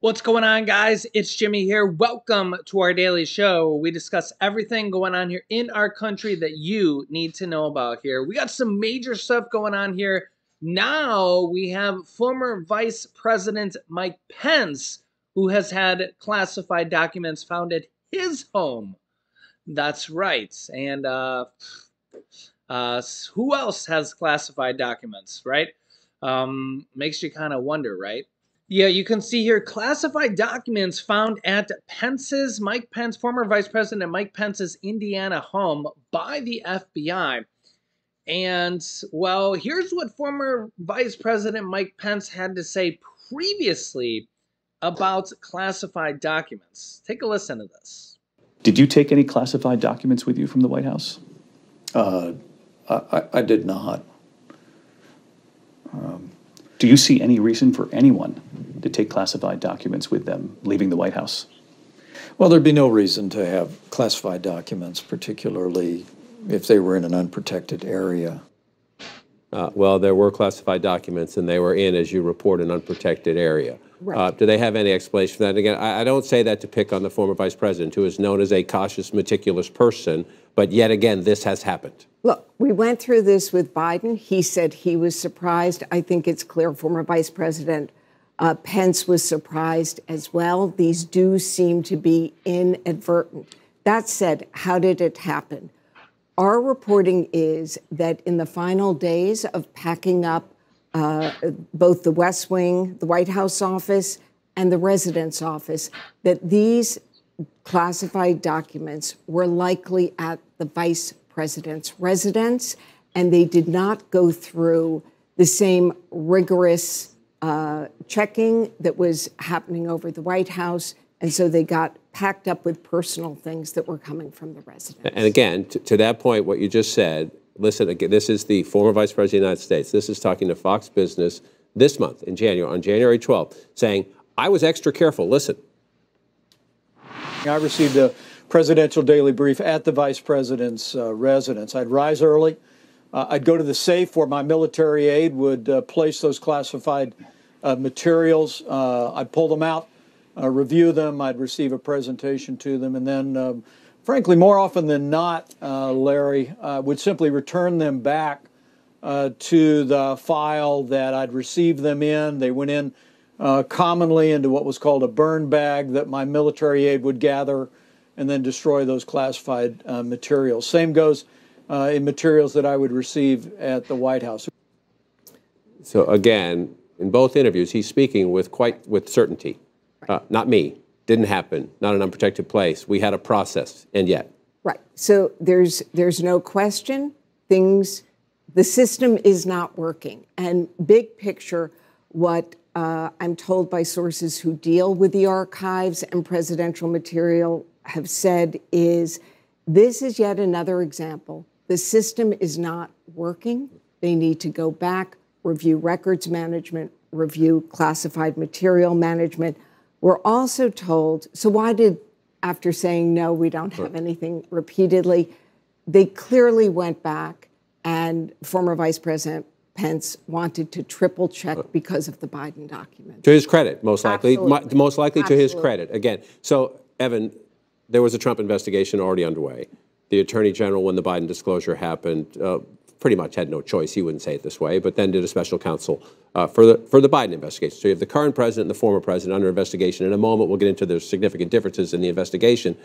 What's going on, guys? It's Jimmy here. Welcome to our daily show. We discuss everything going on here in our country that you need to know about here. We got some major stuff going on here. Now we have former Vice President Mike Pence, who has had classified documents found at his home. That's right. And who else has classified documents, right? Makes you kind of wonder, right? Yeah, you can see here classified documents found at Mike Pence, former Vice President Mike Pence's Indiana home by the FBI. And, well, here's what former Vice President Mike Pence had to say previously about classified documents. Take a listen to this. Did you take any classified documents with you from the White House? I did not. Do you see any reason for anyone to take classified documents with them leaving the White House? Well, there'd be no reason to have classified documents, particularly if they were in an unprotected area. Well, there were classified documents, and they were in, as you report, an unprotected area. Right. Do they have any explanation for that? Again, I don't say that to pick on the former vice president, who is known as a cautious, meticulous person, but yet again, this has happened. Look, we went through this with Biden. He said he was surprised. I think it's clear former Vice President Pence was surprised as well. These do seem to be inadvertent. That said, how did it happen? Our reporting is that in the final days of packing up both the West Wing, the White House office, and the Residence Office, that these classified documents were likely at the vice president's residence, and they did not go through the same rigorous checking that was happening over the White House. And so they got packed up with personal things that were coming from the residence. And again, to that point, what you just said, listen, again, this is the former Vice President of the United States. This is talking to Fox Business this month in January, on January 12th, saying, I was extra careful. Listen. I received a presidential daily brief at the vice president's residence. I'd rise early. I'd go to the safe where my military aide would place those classified materials. I'd pull them out, review them. I'd receive a presentation to them. And then, frankly, more often than not, Larry, would simply return them back to the file that I'd received them in. They went in commonly into what was called a burn bag that my military aide would gather and then destroy those classified materials. Same goes in materials that I would receive at the White House. So again, in both interviews, he's speaking with certainty. Right. Not me. Didn't happen. Not an unprotected place. We had a process, and yet. Right. So there's no question. The system is not working. And big picture, what I'm told by sources who deal with the archives and presidential material have said is this is yet another example. The system is not working. They need to go back, review records management, review classified material management. We're also told, so why did, after saying no, we don't have anything repeatedly, they clearly went back and former Vice President Pence wanted to triple check because of the Biden document. To his credit, most likely. Absolutely. Most likely to his Absolutely. credit. Again, so, Evan, there was a Trump investigation already underway. The Attorney General, when the Biden disclosure happened, pretty much had no choice. He wouldn't say it this way, but then did a special counsel for the Biden investigation. So you have the current president and the former president under investigation. In a moment, we'll get into the significant differences in the investigation,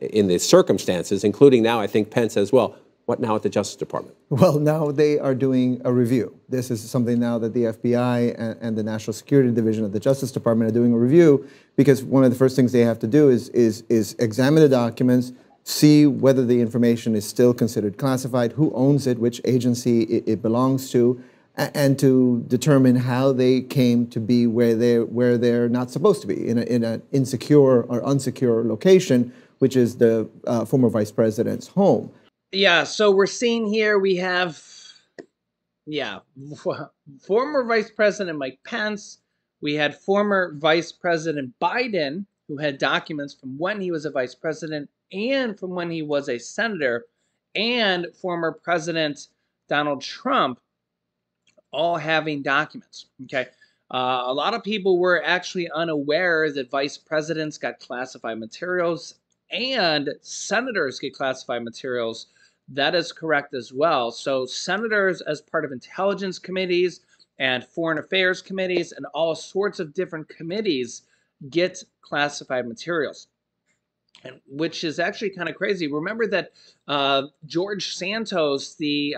in the circumstances, including now, I think, Pence as well. What now at the Justice Department? Well, now they are doing a review. This is something now that the FBI and the National Security Division of the Justice Department are doing a review, because one of the first things they have to do is examine the documents, see whether the information is still considered classified, who owns it, which agency it belongs to, and to determine how they came to be where they're not supposed to be, in an insecure or unsecure location, which is the former vice president's home. Yeah, so we're seeing here we have, former Vice President Mike Pence. We had former Vice President Biden, who had documents from when he was a vice president and from when he was a senator, and former President Donald Trump, all having documents. Okay, A lot of people were actually unaware that vice presidents got classified materials and senators get classified materials. That is correct as well. So senators, as part of intelligence committees and foreign affairs committees and all sorts of different committees, get classified materials. And which is actually kind of crazy. Remember that George Santos, the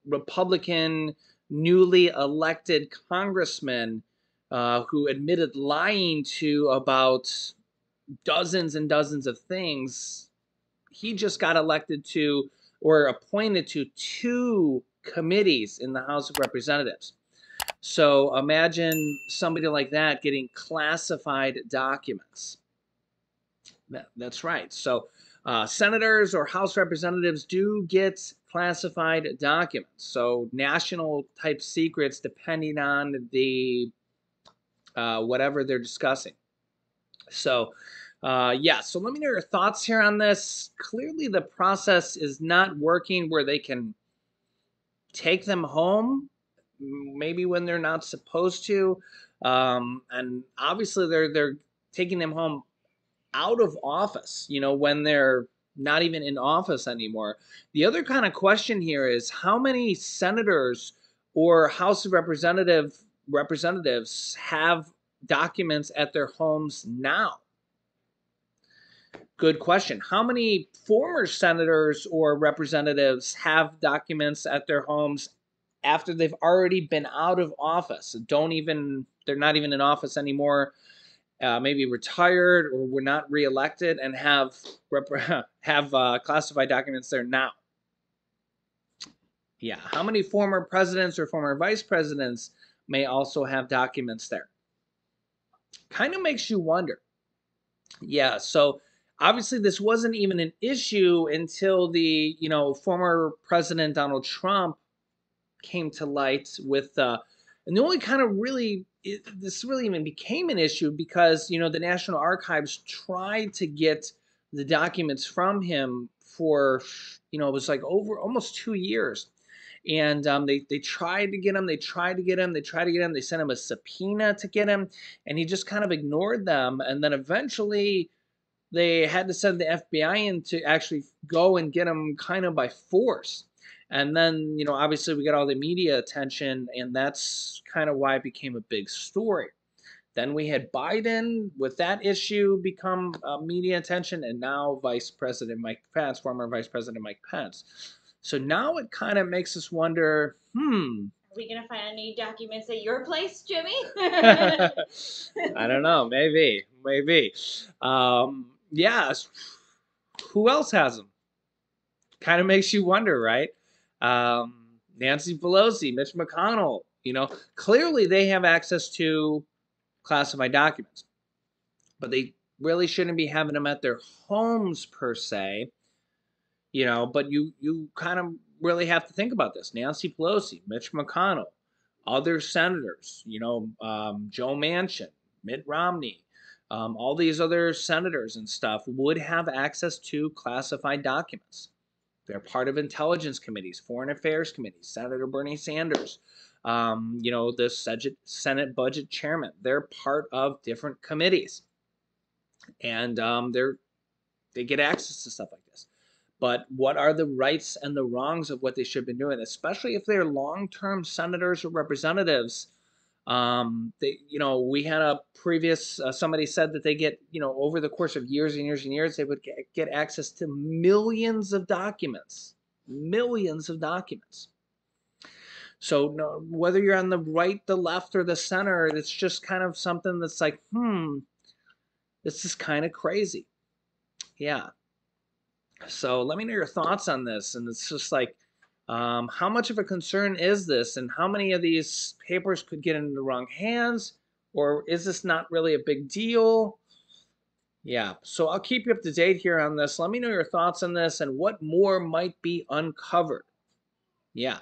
Republican newly elected congressman who admitted lying to about dozens and dozens of things, he just got elected to or appointed to 2 committees in the House of Representatives. So imagine somebody like that getting classified documents. That's right. So senators or House representatives do get classified documents. So national type secrets, depending on the whatever they're discussing. So yeah, so let me know your thoughts here on this. Clearly the process is not working where they can take them home, maybe when they're not supposed to. And obviously they're taking them home out of office, when they're not even in office anymore. The other kind of question here is how many senators or House of Representatives have documents at their homes now? Good question. How many former senators or representatives have documents at their homes after they've already been out of office? They're not even in office anymore, maybe retired or were not reelected, and have classified documents there now. Yeah, how many former presidents or former vice presidents may also have documents there? Kind of makes you wonder. Yeah, so obviously this wasn't even an issue until the former President Donald Trump came to light with and the only kind of this really even became an issue because the National Archives tried to get the documents from him for it was like over almost 2 years, and they tried to get him, they sent him a subpoena to get him, and he just kind of ignored them, and then eventually they had to send the FBI in to actually go and get him kind of by force. And then, obviously we got all the media attention, and that's kind of why it became a big story. Then we had Biden with that issue become media attention, and now Vice President Mike Pence, former Vice President Mike Pence. So now it kind of makes us wonder, Are we going to find any documents at your place, Jimmy? I don't know. Maybe. Yeah. Who else has them? Kind of makes you wonder, right? Nancy Pelosi, Mitch McConnell, clearly they have access to classified documents, but they really shouldn't be having them at their homes per se, but you kind of really have to think about this. Nancy Pelosi, Mitch McConnell, other senators, Joe Manchin, Mitt Romney, all these other senators and stuff would have access to classified documents. They're part of intelligence committees, foreign affairs committees. Senator Bernie Sanders, the Senate budget chairman. They're part of different committees, and they get access to stuff like this. But what are the rights and the wrongs of what they should have been doing, especially if they're long-term senators or representatives? We had a previous, somebody said that they get, over the course of years and years and years, they would get access to millions of documents. So whether you're on the right, the left, or the center, it's just kind of something that's like, this is kind of crazy. Yeah. So let me know your thoughts on this. And it's just like, how much of a concern is this, and how many of these papers could get into the wrong hands, or is this not really a big deal? Yeah, so I'll keep you up to date here on this. Let me know your thoughts on this and what more might be uncovered. Yeah,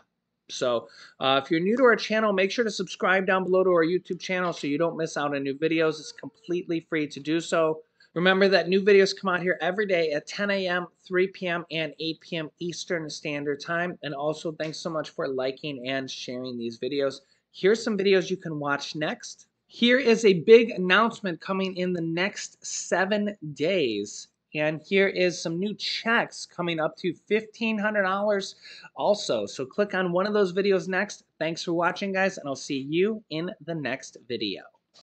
so if you're new to our channel, make sure to subscribe down below to our YouTube channel so you don't miss out on new videos. It's completely free to do so. Remember that new videos come out here every day at 10 a.m., 3 p.m., and 8 p.m. Eastern Standard Time. And also, thanks so much for liking and sharing these videos. Here's some videos you can watch next. Here is a big announcement coming in the next 7 days. And here is some new checks coming up to $1,500 also. So click on one of those videos next. Thanks for watching, guys, and I'll see you in the next video.